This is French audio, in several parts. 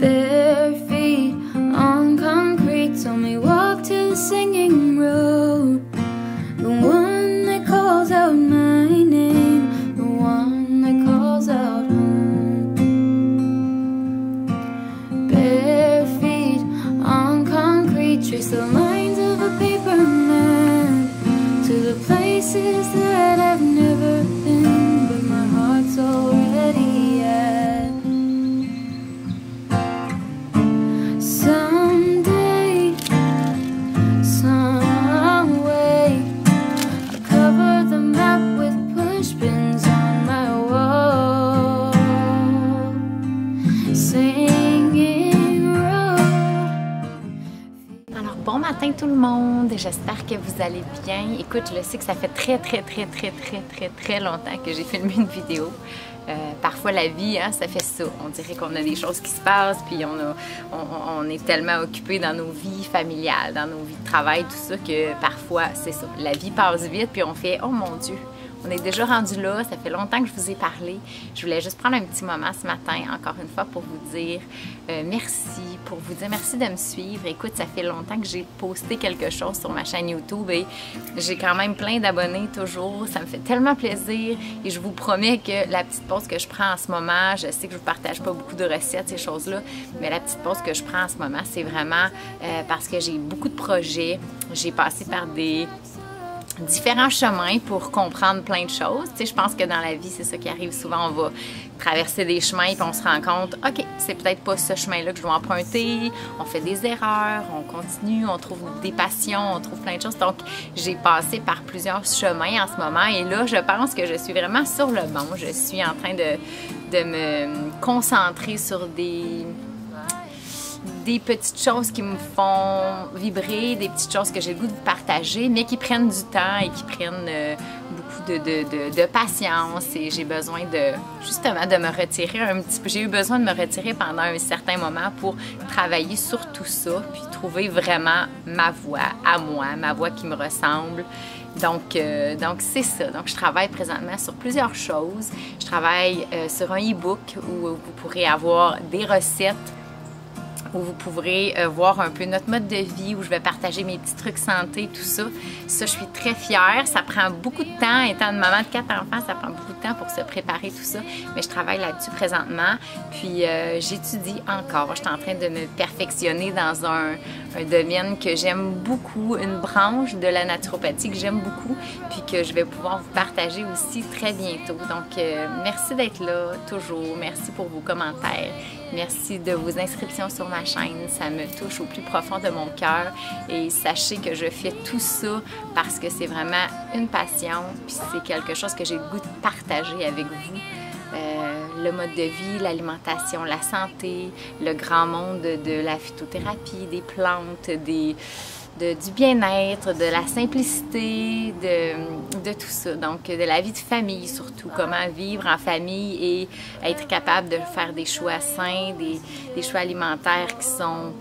Bare feet on concrete, told me walk to the singing road. The one that calls out my name, the one that calls out home. Bare feet on concrete, trace the lines of a paper map to the places that I've never been, but my heart's already at. Someday, some way, I'll cover the map with pushpins on my wall. Singing road. Alors bon matin tout le monde, j'espère que vous allez bien. Écoute, je sais que ça fait très longtemps que j'ai filmé une vidéo. Parfois la vie, hein, ça fait ça. On dirait qu'on a des choses qui se passent, puis on est tellement occupé dans nos vies familiales, dans nos vies de travail, tout ça, que parfois, c'est ça. La vie passe vite, puis on fait « Oh mon Dieu! » On est déjà rendu là, ça fait longtemps que je vous ai parlé. Je voulais juste prendre un petit moment ce matin, encore une fois, pour vous dire merci, pour vous dire merci de me suivre. Écoute, ça fait longtemps que j'ai posté quelque chose sur ma chaîne YouTube et j'ai quand même plein d'abonnés toujours. Ça me fait tellement plaisir et je vous promets que la petite pause que je prends en ce moment, je sais que je ne vous partage pas beaucoup de recettes, ces choses-là, mais la petite pause que je prends en ce moment, c'est vraiment parce que j'ai beaucoup de projets. J'ai passé par des différents chemins pour comprendre plein de choses. Tu sais, je pense que dans la vie, c'est ça qui arrive souvent. On va traverser des chemins et puis on se rend compte, OK, c'est peut-être pas ce chemin-là que je dois emprunter. On fait des erreurs, on continue, on trouve des passions, on trouve plein de choses. Donc, j'ai passé par plusieurs chemins en ce moment et là, je pense que je suis vraiment sur le bon. Je suis en train de me concentrer sur des petites choses qui me font vibrer, des petites choses que j'ai le goût de partager, mais qui prennent du temps et qui prennent beaucoup de patience. Et j'ai besoin justement de me retirer un petit peu. J'ai eu besoin de me retirer pendant un certain moment pour travailler sur tout ça, puis trouver vraiment ma voix à moi, ma voix qui me ressemble. Donc c'est ça. Donc, je travaille présentement sur plusieurs choses. Je travaille sur un e-book où vous pourrez avoir des recettes, où vous pourrez voir un peu notre mode de vie, où je vais partager mes petits trucs santé, tout ça. Ça, je suis très fière. Ça prend beaucoup de temps. Étant une maman de 4 enfants, ça prend beaucoup de temps pour se préparer tout ça. Mais je travaille là-dessus présentement. Puis, j'étudie encore. Je suis en train de me perfectionner dans un domaine que j'aime beaucoup, une branche de la naturopathie que j'aime beaucoup, puis que je vais pouvoir vous partager aussi très bientôt. Donc, merci d'être là, toujours. Merci pour vos commentaires. Merci de vos inscriptions sur ma chaîne, ça me touche au plus profond de mon cœur et sachez que je fais tout ça parce que c'est vraiment une passion puis c'est quelque chose que j'ai le goût de partager avec vous. Le mode de vie, l'alimentation, la santé, le grand monde de la phytothérapie, des plantes, du bien-être, de la simplicité, de tout ça. Donc, de la vie de famille surtout, comment vivre en famille et être capable de faire des choix sains, des choix alimentaires qui sont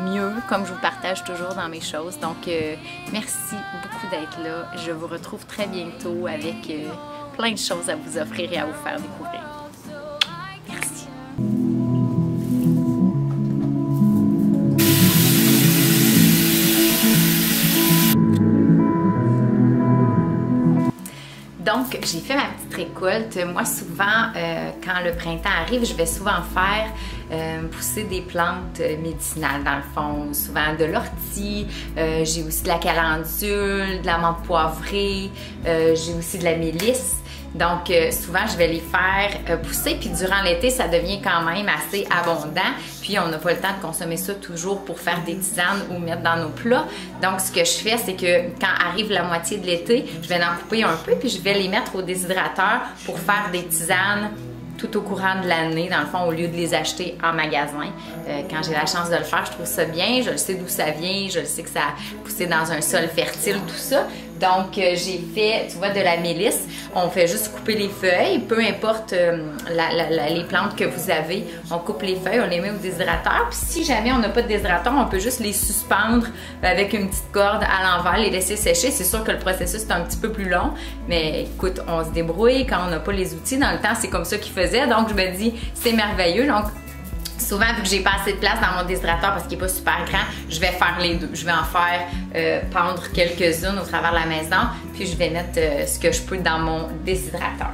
mieux, comme je vous partage toujours dans mes choses. Donc, merci beaucoup d'être là. Je vous retrouve très bientôt avec plein de choses à vous offrir et à vous faire découvrir. Merci. Donc, j'ai fait ma petite récolte. Moi, souvent, quand le printemps arrive, je vais souvent faire pousser des plantes médicinales, dans le fond. Souvent de l'ortie, j'ai aussi de la calendule, de la menthe poivrée, j'ai aussi de la mélisse. Donc, souvent, je vais les faire pousser. Puis, durant l'été, ça devient quand même assez abondant. Puis, on n'a pas le temps de consommer ça toujours pour faire des tisanes ou mettre dans nos plats. Donc, ce que je fais, c'est que quand arrive la moitié de l'été, je vais en couper un peu. Puis, je vais les mettre au déshydrateur pour faire des tisanes tout au courant de l'année, dans le fond, au lieu de les acheter en magasin. Quand j'ai la chance de le faire, je trouve ça bien. Je le sais d'où ça vient. Je le sais que ça a poussé dans un sol fertile, tout ça. Donc, j'ai fait, tu vois, de la mélisse. On fait juste couper les feuilles, peu importe les plantes que vous avez. On coupe les feuilles, on les met au déshydrateur. Puis si jamais on n'a pas de déshydrateur, on peut juste les suspendre avec une petite corde à l'envers, les laisser sécher. C'est sûr que le processus est un petit peu plus long, mais écoute, on se débrouille quand on n'a pas les outils. Dans le temps, c'est comme ça qu'ils faisaient. Donc, je me dis, c'est merveilleux. Donc, souvent, vu que j'ai pas assez de place dans mon déshydrateur parce qu'il n'est pas super grand, je vais faire les deux. Je vais en faire pendre quelques-unes au travers de la maison, puis je vais mettre ce que je peux dans mon déshydrateur.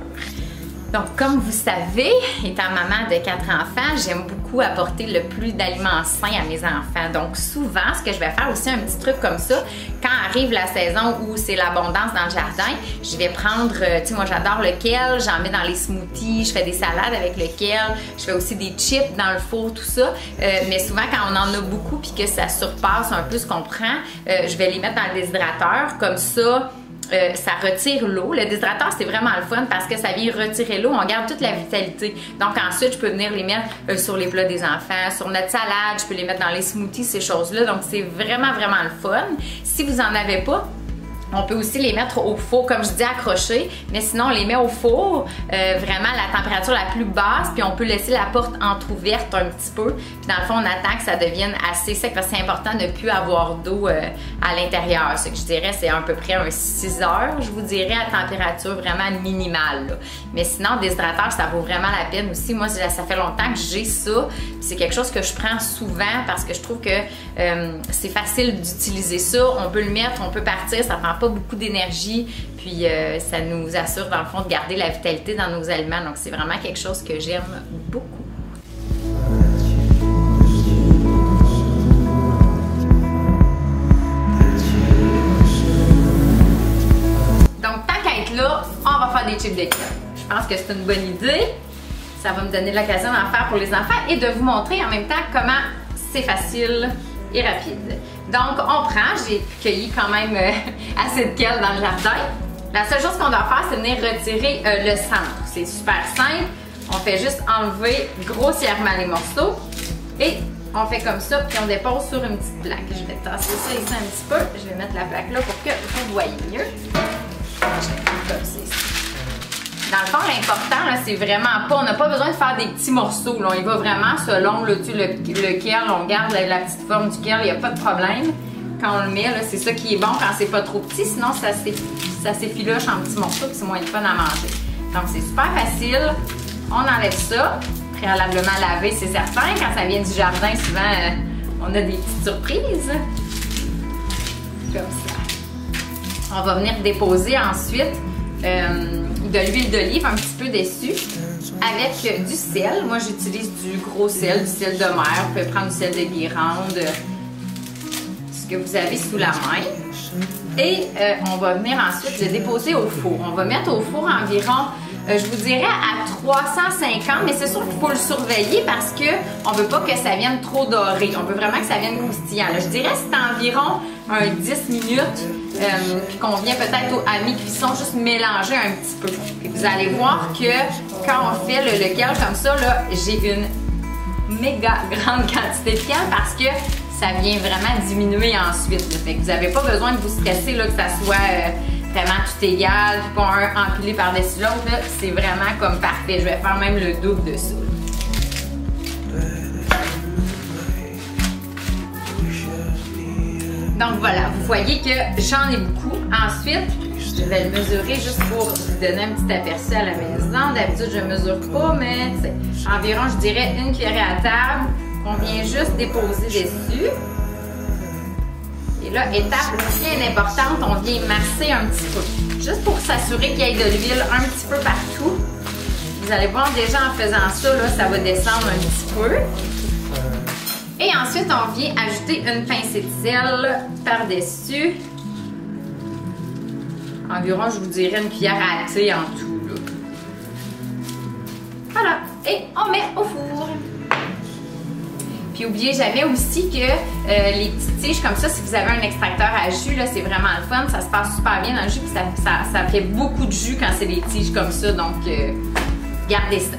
Donc, comme vous savez, étant maman de 4 enfants, j'aime beaucoup apporter le plus d'aliments sains à mes enfants. Donc, souvent, ce que je vais faire aussi, un petit truc comme ça, quand arrive la saison où c'est l'abondance dans le jardin, je vais prendre, tu sais, moi j'adore le kale, j'en mets dans les smoothies, je fais des salades avec le kale, je fais aussi des chips dans le four, tout ça. Mais souvent, quand on en a beaucoup puis que ça surpasse un peu ce qu'on prend, je vais les mettre dans le déshydrateur, comme ça. Ça retire l'eau. Le déshydrateur, c'est vraiment le fun parce que ça vient retirer l'eau. On garde toute la vitalité. Donc ensuite, je peux venir les mettre sur les plats des enfants, sur notre salade, je peux les mettre dans les smoothies, ces choses-là. Donc c'est vraiment, vraiment le fun. Si vous en avez pas, on peut aussi les mettre au four, comme je dis, accrochés, mais sinon on les met au four, vraiment à la température la plus basse, puis on peut laisser la porte entrouverte un petit peu, puis dans le fond on attend que ça devienne assez sec parce que c'est important de ne plus avoir d'eau à l'intérieur. Ce que je dirais, c'est à peu près un 6 heures, je vous dirais, à température vraiment minimale, là. Mais sinon, déshydrateur, ça vaut vraiment la peine aussi. Moi, ça fait longtemps que j'ai ça, puis c'est quelque chose que je prends souvent parce que je trouve que c'est facile d'utiliser ça. On peut le mettre, on peut partir, ça prend pas beaucoup d'énergie, puis ça nous assure dans le fond de garder la vitalité dans nos aliments, donc c'est vraiment quelque chose que j'aime beaucoup. Donc tant qu'à être là, on va faire des chips de kale. Je pense que c'est une bonne idée, ça va me donner l'occasion d'en faire pour les enfants et de vous montrer en même temps comment c'est facile et rapide. Donc, on prend, j'ai cueilli quand même assez de kale dans le jardin. La seule chose qu'on doit faire, c'est venir retirer le centre. C'est super simple. On fait juste enlever grossièrement les morceaux et on fait comme ça, puis on dépose sur une petite plaque. Je vais tasser ça ici un petit peu. Je vais mettre la plaque là pour que vous voyez mieux. Je vais mettre comme ça ici. Dans le fond, l'important, c'est vraiment pas, on n'a pas besoin de faire des petits morceaux. Là. On y va vraiment selon le kale, on garde la petite forme du kale, il n'y a pas de problème. Quand on le met, c'est ça qui est bon quand c'est pas trop petit, sinon ça s'effiloche en petits morceaux et c'est moins fun à manger. Donc c'est super facile. On enlève ça, préalablement lavé, c'est certain. Quand ça vient du jardin, souvent, on a des petites surprises. Comme ça. On va venir déposer ensuite de l'huile d'olive un petit peu dessus avec du sel. Moi j'utilise du gros sel, du sel de mer. Vous pouvez prendre du sel de Guérande, ce que vous avez sous la main. Et on va venir ensuite le déposer au four. On va mettre au four environ, je vous dirais à 350, mais c'est sûr qu'il faut le surveiller parce qu'on ne veut pas que ça vienne trop doré. On veut vraiment que ça vienne croustillant. Là, je dirais que c'est environ un 10 minutes, puis qu'on vient peut-être à mi-cuisson juste mélanger un petit peu. Puis vous allez voir que quand on fait le kale comme ça, là, j'ai une méga grande quantité de kale parce que ça vient vraiment diminuer ensuite. Là. Fait que vous n'avez pas besoin de vous stresser là, que ça soit vraiment tout égal, puis pas un empilé par-dessus l'autre. C'est vraiment comme parfait. Je vais faire même le double de ça. Donc voilà, vous voyez que j'en ai beaucoup. Ensuite, je vais le mesurer juste pour vous donner un petit aperçu à la maison. D'habitude, je ne mesure pas, mais environ, je dirais, une cuillerée à table qu'on vient juste déposer dessus. Et là, étape bien importante, on vient masser un petit peu. Juste pour s'assurer qu'il y ait de l'huile un petit peu partout. Vous allez voir déjà en faisant ça, là, ça va descendre un petit peu. Et ensuite, on vient ajouter une pincée de sel par-dessus. Environ, je vous dirais, une cuillère à thé en tout. Là. Voilà. Et on met au four. Puis n'oubliez jamais aussi que les petites tiges comme ça, si vous avez un extracteur à jus, là, c'est vraiment le fun. Ça se passe super bien dans le jus. Puis ça fait beaucoup de jus quand c'est des tiges comme ça. Donc, gardez ça.